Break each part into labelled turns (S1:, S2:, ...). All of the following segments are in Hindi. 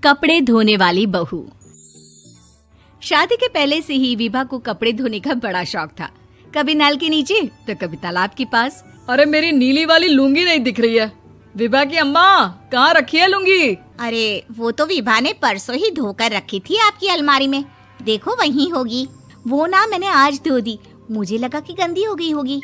S1: कपड़े धोने वाली बहू। शादी के पहले से ही विभा को कपड़े धोने का बड़ा शौक था। कभी नल के नीचे तो कभी तालाब के पास।
S2: अरे मेरी नीली वाली लुंगी नहीं दिख रही है। विभा की अम्मा, कहाँ रखी है लुंगी?
S3: अरे वो तो विभा ने परसों ही धोकर रखी थी आपकी अलमारी में, देखो वहीं होगी। वो ना मैंने आज धो दी, मुझे लगा कि गंदी हो गई होगी।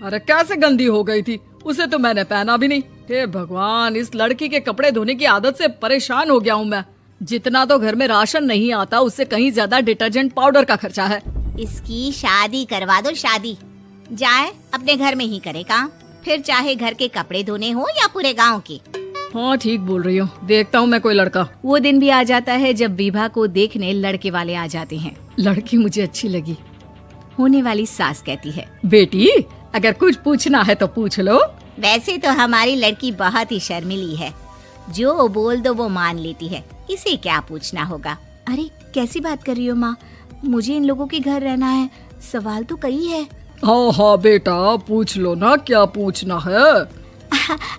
S2: अरे कैसे गंदी हो गई थी? उसे तो मैंने पहना भी नहीं। हे भगवान, इस लड़की के कपड़े धोने की आदत से परेशान हो गया हूँ मैं। जितना तो घर में राशन नहीं आता, उससे कहीं ज्यादा डिटर्जेंट पाउडर का खर्चा है।
S3: इसकी शादी करवा दो, शादी जाए अपने घर में ही करे काम, फिर चाहे घर के कपड़े धोने हो या पूरे गांव के।
S2: हाँ ठीक बोल रही हो, देखता हूँ मैं कोई लड़का।
S1: वो दिन भी आ जाता है जब विभा को देखने लड़के वाले आ जाते हैं।
S2: लड़की मुझे अच्छी लगी।
S1: होने वाली सास कहती है,
S2: बेटी अगर कुछ पूछना है तो पूछ लो।
S3: वैसे तो हमारी लड़की बहुत ही शर्मीली है, जो बोल दो वो मान लेती है, इसे क्या पूछना होगा।
S1: अरे कैसी बात कर रही हो माँ, मुझे इन लोगों के घर रहना है, सवाल तो कई है।
S2: हाँ हाँ बेटा, पूछ लो ना, क्या पूछना है।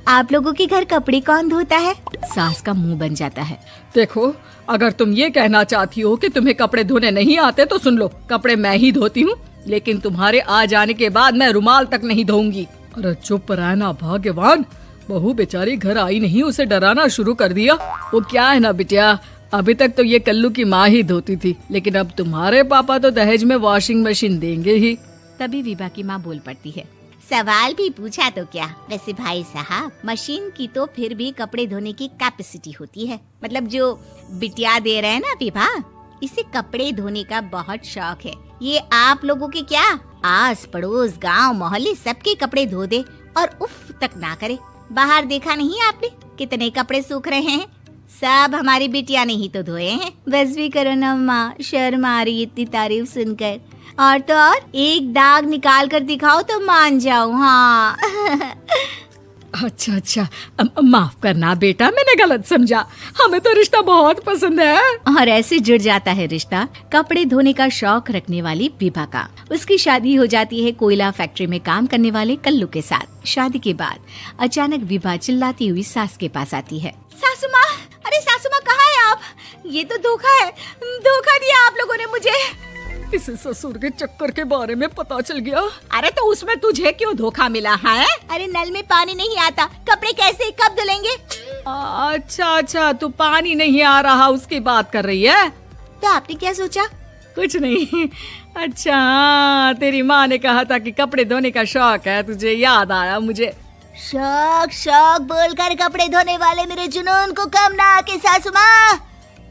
S1: आप लोगों के घर कपड़े कौन धोता है? सास का मुंह बन जाता है।
S2: देखो, अगर तुम ये कहना चाहती हो कि तुम्हें कपड़े धोने नहीं आते तो सुन लो, कपड़े मैं ही धोती हूँ, लेकिन तुम्हारे आ जाने के बाद मैं रुमाल तक नहीं धोऊंगी। अरे चुप रहना भाग्यवान, बहू बेचारी घर आई नहीं, उसे डराना शुरू कर दिया। वो क्या है ना बिटिया, अभी तक तो ये कल्लू की माँ ही धोती थी, लेकिन अब तुम्हारे पापा तो दहेज में वॉशिंग मशीन देंगे ही।
S1: तभी विभा की माँ बोल पड़ती है,
S3: सवाल भी पूछा तो क्या। वैसे भाई साहब, मशीन की तो फिर भी कपड़े धोने की कैपेसिटी होती है। मतलब जो बिटिया दे रहे हैं ना विभा, इसे कपड़े धोने का बहुत शौक है। ये आप लोगों के क्या, आस पड़ोस गांव मोहल्ले सबके कपड़े धो दे और उफ तक ना करे। बाहर देखा नहीं आपने कितने कपड़े सूख रहे हैं? सब हमारी बिटिया ने ही तो धोए हैं।
S1: बस भी करो ना माँ, शर्म आ रही इतनी तारीफ सुनकर। और तो और एक दाग निकाल कर दिखाओ तो मान जाऊं। हाँ
S2: अच्छा, माफ करना बेटा, मैंने गलत समझा। हमें तो रिश्ता बहुत पसंद है।
S1: और ऐसे जुड़ जाता है रिश्ता कपड़े धोने का शौक रखने वाली विभा का। उसकी शादी हो जाती है कोयला फैक्ट्री में काम करने वाले कल्लू के साथ। शादी के बाद अचानक विभा चिल्लाती हुई सास के पास आती है।
S3: सासू माँ, अरे सासू माँ कहाँ है आप? ये तो धोखा है, धोखा दिया आप लोगों ने मुझे।
S2: इसे ससुर के चक्कर के बारे में पता चल गया।
S3: अरे तो उसमें तुझे क्यों धोखा मिला है? अरे नल में पानी नहीं आता, कपड़े कैसे कब धुलेंगे?
S2: अच्छा, तू पानी नहीं आ रहा उसकी बात कर रही है।
S3: तो आपने क्या सोचा?
S2: कुछ नहीं। अच्छा, तेरी माँ ने कहा था कि कपड़े धोने का शौक है तुझे, याद आया मुझे।
S3: शौक बोलकर कपड़े धोने वाले मेरे जुनून को कम ना आके सासू माँ,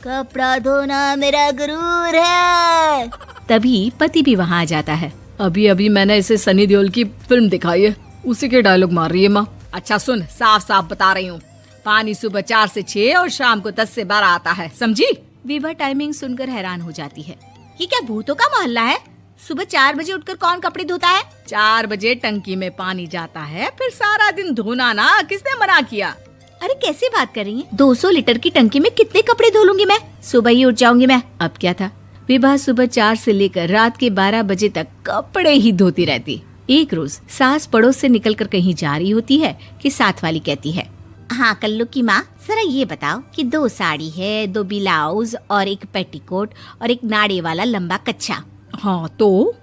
S3: कपड़ा धोना मेरा गुरूर है।
S1: तभी पति भी वहाँ आ जाता है।
S2: अभी मैंने इसे सनी देओल की फिल्म दिखाई है, उसी के डायलॉग मार रही है माँ। अच्छा सुन, साफ बता रही हूँ, पानी सुबह 4 से 6 और शाम को 10 से 12 आता है, समझी?
S1: विभा टाइमिंग सुनकर हैरान हो जाती है।
S3: ये क्या भूतों का मोहल्ला है? सुबह 4 बजे उठकर कौन कपड़े धोता है?
S2: 4 बजे टंकी में पानी जाता है, फिर सारा दिन धोना ना, किसने मना किया?
S1: अरे कैसी बात कर रही हैं? 200 लीटर की टंकी में कितने कपड़े धो लूंगी मैं? सुबह ही उठ जाऊंगी मैं। अब क्या था, विभा सुबह 4 से लेकर रात के 12 बजे तक कपड़े ही धोती रहती। एक रोज सास पड़ोस से निकलकर कहीं जा रही होती है कि साथ वाली कहती है,
S3: हाँ कल्लू की माँ, जरा ये बताओ कि 2 साड़ी है, 2 ब्लाउज और एक पेटीकोट और एक नाड़े वाला लंबा कच्छा।
S2: हाँ तो?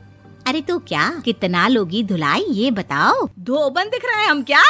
S3: अरे तो क्या, कितना लोगी धुलाई ये बताओ।
S2: धोबन दिख रहे हैं हम क्या?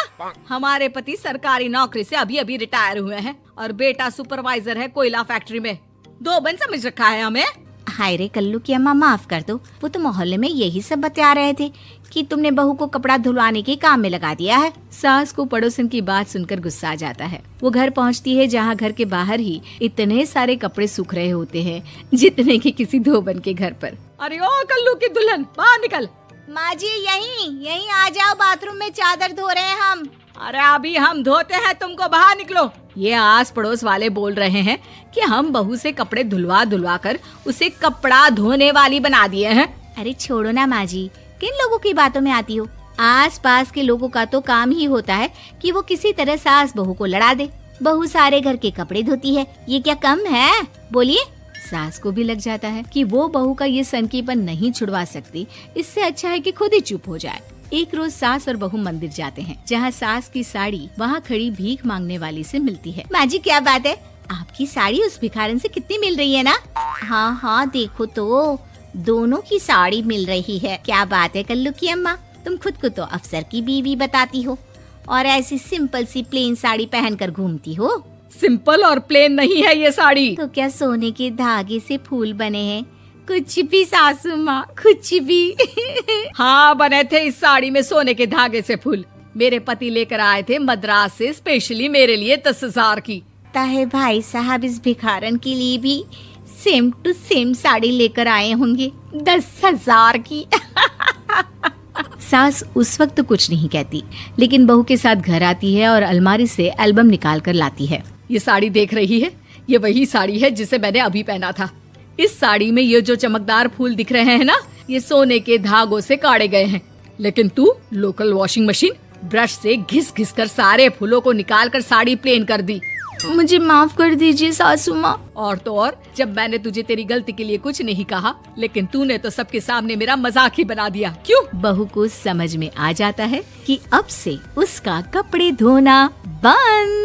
S2: हमारे पति सरकारी नौकरी से अभी रिटायर हुए हैं और बेटा सुपरवाइजर है कोयला फैक्ट्री में। धोबन समझ रखा है हमें।
S3: हाय रे कल्लू की अम्मा, माफ कर दो, वो तो मोहल्ले में यही सब बता रहे थे कि तुमने बहू को कपड़ा धुलवाने के काम में लगा दिया है।
S1: सास को पड़ोसन की बात सुनकर गुस्सा आ जाता है। वो घर पहुंचती है जहां घर के बाहर ही इतने सारे कपड़े सूख रहे होते हैं जितने कि किसी धोबन के घर पर।
S2: अरे ओ कल्लू की दुल्हन, बाहर निकल।
S3: माँ जी यहीं आ जाओ, बाथरूम में चादर धो रहे हैं हम।
S2: अरे अभी हम धोते हैं, तुमको बाहर निकलो। ये आस पड़ोस वाले बोल रहे हैं कि हम बहू से कपड़े धुलवा कर उसे कपड़ा धोने वाली बना दिए हैं।
S3: अरे छोड़ो ना माँ जी, किन लोगों की बातों में आती हो? आस पास के लोगों का तो काम ही होता है कि वो किसी तरह सास बहू को लड़ा दे। बहू सारे घर के कपड़े धोती है, ये क्या कम है? बोलिए।
S1: सास को भी लग जाता है कि वो बहू का ये सनकीपन नहीं छुड़वा सकती, इससे अच्छा है कि खुद ही चुप हो जाए। एक रोज सास और बहू मंदिर जाते हैं, जहाँ सास की साड़ी वहाँ खड़ी भीख मांगने वाली से मिलती है।
S3: माँ जी क्या बात है, आपकी साड़ी उस भिखारन से कितनी मिल रही है ना? हाँ हाँ देखो तो दोनों की साड़ी मिल रही है। क्या बात है कल्लू की अम्मा, तुम खुद को तो अफसर की बीवी बताती हो और ऐसी सिंपल सी प्लेन साड़ी पहनकर घूमती हो।
S2: सिंपल और प्लेन नहीं है ये साड़ी।
S3: तो क्या सोने के धागे से फूल बने हैं? कुछ भी सासू माँ, कुछ भी।
S2: हाँ बने थे इस साड़ी में सोने के धागे से फूल। मेरे पति लेकर आए थे मद्रास से स्पेशली मेरे लिए 10,000 की।
S3: ताहे भाई साहब इस भिखारन के लिए भी सेम टू सेम साड़ी लेकर आए होंगे 10,000 की।
S1: सास उस वक्त तो कुछ नहीं कहती, लेकिन बहू के साथ घर आती है और अलमारी से एल्बम निकाल कर लाती है।
S2: ये साड़ी देख रही है, ये वही साड़ी है जिसे मैंने अभी पहना था। इस साड़ी में ये जो चमकदार फूल दिख रहे हैं ना, ये सोने के धागों से काटे गए हैं। लेकिन तू लोकल वॉशिंग मशीन ब्रश से घिस घिस कर सारे फूलों को निकाल कर साड़ी प्लेन कर दी।
S1: मुझे माफ कर दीजिए सासू माँ।
S2: और तो और, जब मैंने तुझे तेरी गलती के लिए कुछ नहीं कहा, लेकिन तूने तो सबके सामने मेरा मजाक ही बना दिया। क्यों?
S1: बहू को समझ में आ जाता है कि अब से उसका कपड़े धोना बंद।